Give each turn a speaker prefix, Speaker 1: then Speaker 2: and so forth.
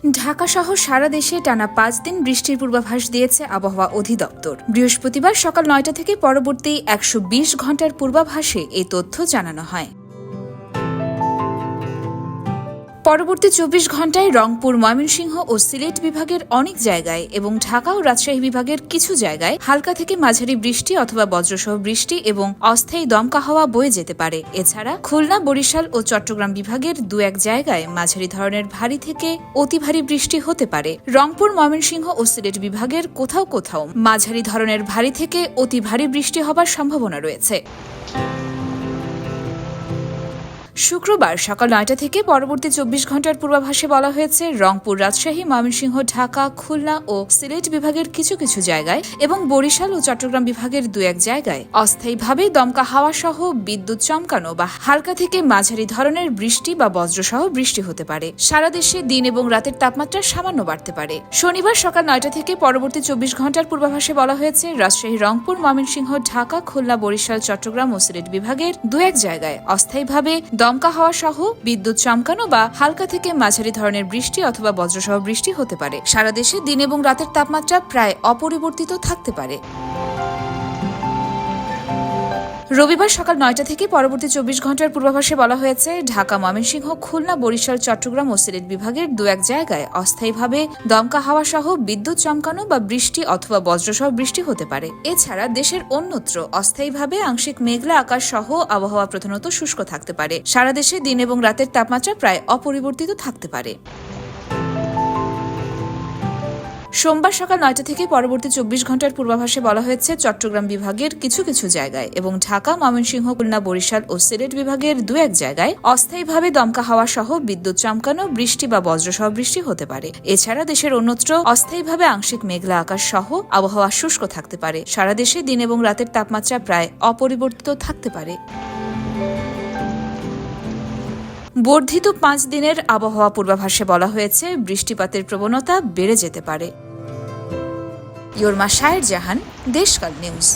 Speaker 1: ঢাকা সহ সারা দেশে টানা ৫ দিন বৃষ্টির পূর্বাভাস দিয়েছে আবহাওয়া অধিদপ্তর। বৃহস্পতিবার সকাল ৯টা থেকে পরবর্তী ১২০ ঘণ্টার পূর্বাভাসে এই তথ্য জানানো হয়। পরবর্তী ২৪ ঘণ্টায় রংপুর, ময়মনসিংহ ও সিলেট বিভাগের অনেক জায়গায় এবং ঢাকা ও রাজশাহী বিভাগের কিছু জায়গায় হালকা থেকে মাঝারি বৃষ্টি অথবা বজ্রসহ বৃষ্টি এবং অস্থায়ী দমকা হাওয়া বয়ে যেতে পারে। এছাড়া খুলনা, বরিশাল ও চট্টগ্রাম বিভাগের দু-এক জায়গায় মাঝারি ধরনের ভারী থেকে অতি ভারী বৃষ্টি হতে পারে। রংপুর, ময়মনসিংহ ও সিলেট বিভাগের কোথাও কোথাও মাঝারি ধরনের ভারী থেকে অতি ভারী বৃষ্টি হবার সম্ভাবনা রয়েছে। শুক্রবার সকাল ৯টা থেকে পরবর্তী ২৪ ঘণ্টার পূর্বাভাসে বলা হয়েছে রংপুর, রাজশাহী, ময়মনসিংহ, ঢাকা, খুলনা ও সিলেট বিভাগের কিছু কিছু জায়গায় এবং বরিশাল ও চট্টগ্রাম বিভাগের দু-এক জায়গায় অস্থায়ীভাবে দমকা হাওয়া সহ বিদ্যুৎ চমকানো বা হালকা থেকে মাঝারি ধরনের বৃষ্টি বা বজ্রসহ বৃষ্টি হতে পারে। সারা দেশে দিন এবং রাতের তাপমাত্রা সামান্য বাড়তে পারে। শনিবার সকাল ৯টা থেকে পরবর্তী ২৪ ঘণ্টার পূর্বাভাসে বলা হয়েছে রাজশাহী, রংপুর, ময়মনসিংহ, ঢাকা, খুলনা, বরিশাল, চট্টগ্রাম ও সিলেট বিভাগের দু-এক জায়গায় অস্থায়ীভাবে দমকা হাওয়া সহ বিদ্যুৎ চমকানো বা হালকা থেকে মাঝারি ধরনের বৃষ্টি অথবা বজ্রসহ বৃষ্টি হতে পারে। সারা দেশে দিন এবং রাতের তাপমাত্রা প্রায় অপরিবর্তিত থাকতে পারে। রবিবার সকাল ৯টা থেকে পরবর্তী ২৪ ঘণ্টার পূর্বাভাসে বলা হয়েছে ঢাকা, ময়মনসিংহ, খুলনা, বরিশাল, চট্টগ্রাম ও সিলেট বিভাগের দু-এক জায়গায় অস্থায়ীভাবে দমকা হাওয়া সহ বিদ্যুৎ চমকানো বা বৃষ্টি অথবা বজ্রসহ বৃষ্টি হতে পারে। এছাড়া দেশের অন্যত্র অস্থায়ীভাবে আংশিক মেঘলা আকাশ সহ আবহাওয়া প্রধানত শুষ্ক থাকতে পারে। সারা দেশে দিন এবং রাতের তাপমাত্রা প্রায় অপরিবর্তিত থাকতে পারে। সোমবার সকাল ৯টা থেকে পরবর্তী ২৪ ঘণ্টার পূর্বাভাসে বলা হয়েছে চট্টগ্রাম বিভাগের কিছু কিছু জায়গায় এবং ঢাকা, ময়মনসিংহ, খুলনা, বরিশাল ও সিলেট বিভাগের দু-এক জায়গায় অস্থায়ীভাবে দমকা হাওয়া সহ বিদ্যুৎ চমকানো, বৃষ্টি বা বজ্রসহ বৃষ্টি হতে পারে। এছাড়া দেশের অন্যত্র অস্থায়ীভাবে আংশিক মেঘলা আকাশ সহ আবহাওয়া শুষ্ক থাকতে পারে। সারা দেশে দিন এবং রাতের তাপমাত্রা প্রায় অপরিবর্তিত থাকতে পারে। বর্ধিত ৫ দিনের আবহাওয়া পূর্বাভাসে বলা হয়েছে বৃষ্টিপাতের প্রবণতা বেড়ে যেতে পারে। ইয়োরমা শায়ের জাহান, দেশকাল নিউজ।